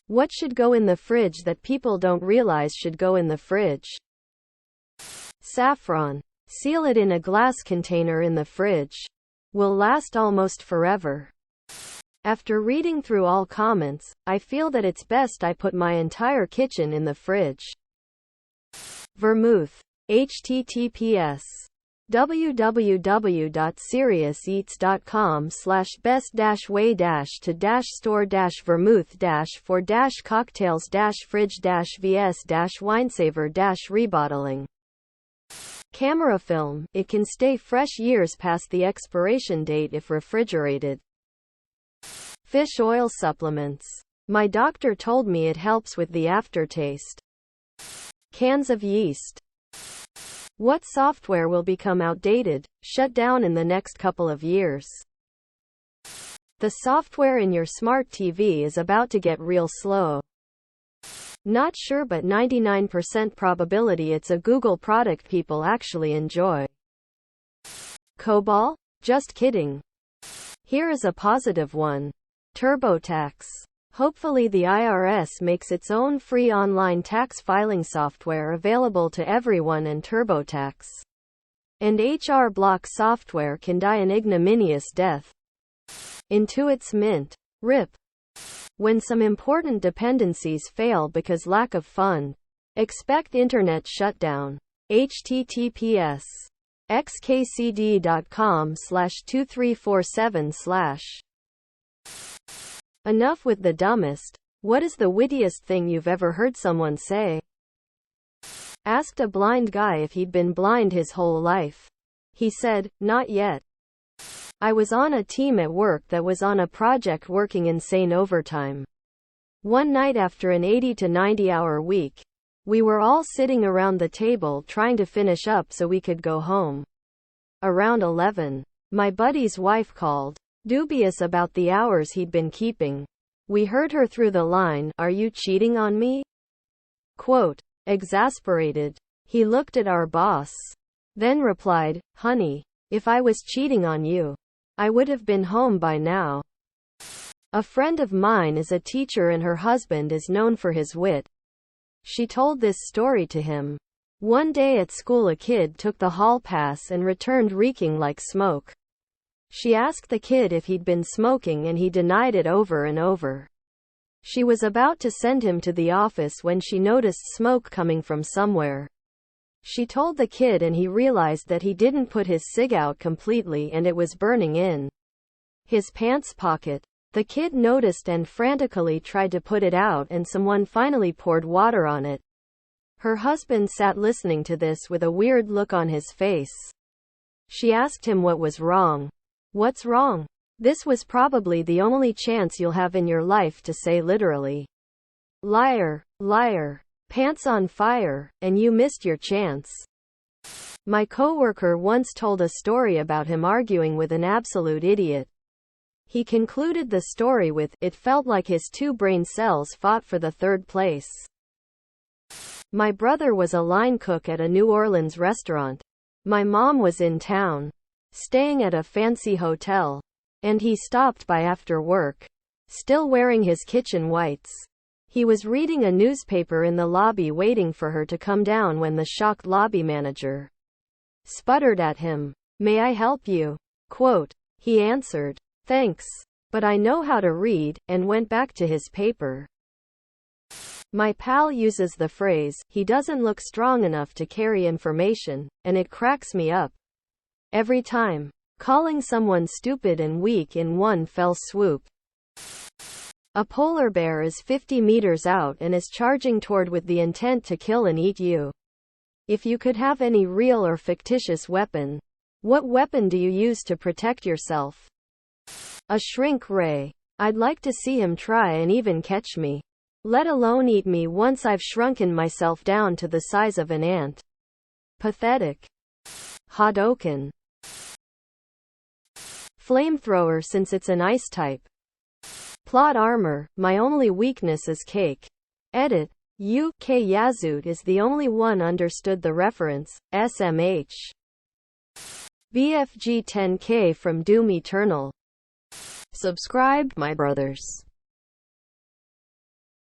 What should go in the fridge that people don't realize should go in the fridge? Saffron. Seal it in a glass container in the fridge. Will last almost forever. After reading through all comments, I feel that it's best I put my entire kitchen in the fridge. Vermouth. https www.seriouseats.com/best-way-to-store-vermouth-for-cocktails-vs-winesaver-rebottling. Camera film. It can stay fresh years past the expiration date if refrigerated. Fish oil supplements. My doctor told me it helps with the aftertaste. Cans of yeast. What software will become outdated, shut down in the next couple of years? The software in your smart TV is about to get real slow. Not sure, but 99% probability it's a Google product people actually enjoy. COBOL? Just kidding. Here is a positive one. TurboTax. Hopefully the IRS makes its own free online tax filing software available to everyone, and TurboTax and HR Block software can die an ignominious death. Intuit's Mint. RIP. When some important dependencies fail because lack of fund, expect internet shutdown. https xkcd.com/2347/. Enough with the dumbest. What is the wittiest thing you've ever heard someone say? Asked a blind guy if he'd been blind his whole life. He said, "Not yet. I was on a team at work that was on a project working insane overtime. One night after an 80 to 90 hour week, we were all sitting around the table trying to finish up so we could go home. Around 11, my buddy's wife called, dubious about the hours he'd been keeping. We heard her through the line, 'Are you cheating on me?' Quote. Exasperated, he looked at our boss, then replied, 'Honey, if I was cheating on you, I would have been home by now.' A friend of mine is a teacher and her husband is known for his wit. She told this story to him. One day at school a kid took the hall pass and returned reeking like smoke. She asked the kid if he'd been smoking and he denied it over and over. She was about to send him to the office when she noticed smoke coming from somewhere. She told the kid and he realized that he didn't put his cig out completely and it was burning in his pants pocket. The kid noticed and frantically tried to put it out, and someone finally poured water on it. Her husband sat listening to this with a weird look on his face. She asked him what was wrong. "What's wrong?" This was probably the only chance you'll have in your life to say literally, "Liar, liar, pants on fire," and you missed your chance. My coworker once told a story about him arguing with an absolute idiot. He concluded the story with, "It felt like his two brain cells fought for the third place." My brother was a line cook at a New Orleans restaurant. My mom was in town, staying at a fancy hotel, and he stopped by after work, still wearing his kitchen whites. He was reading a newspaper in the lobby waiting for her to come down when the shocked lobby manager sputtered at him, "May I help you?" Quote. He answered, "Thanks, but I know how to read," and went back to his paper. My pal uses the phrase, "He doesn't look strong enough to carry information," and it cracks me up every time. Calling someone stupid and weak in one fell swoop. A polar bear is 50 meters out and is charging toward with the intent to kill and eat you. If you could have any real or fictitious weapon, what weapon do you use to protect yourself? A shrink ray. I'd like to see him try and even catch me, let alone eat me once I've shrunken myself down to the size of an ant. Pathetic. Hadouken. Flamethrower since it's an ice type. Plot armor, my only weakness is cake. Edit. U.K. Yazut is the only one understood the reference. SMH. BFG 10K from Doom Eternal. Subscribe, my brothers.